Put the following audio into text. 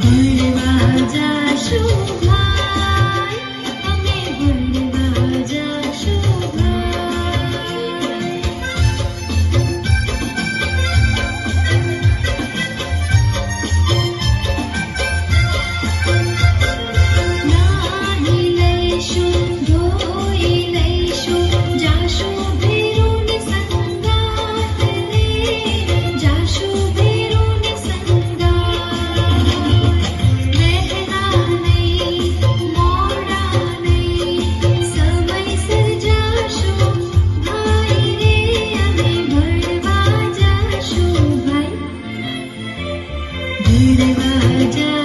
ભણવા જાશું ભાઈ, અમે ભણવા જાશું ભાઈ. નાહી લઈશું, ધોઈ લઈશું, જાશું ભેરુની સંગાત રે, જાશું ભેરુની સંગાત. વહેલા નહીં, મોડા નહીં, સમયસર જાશું ભાઈ રે, અમે ભણવા જાશું ભાઈ, ભણવા જાશું.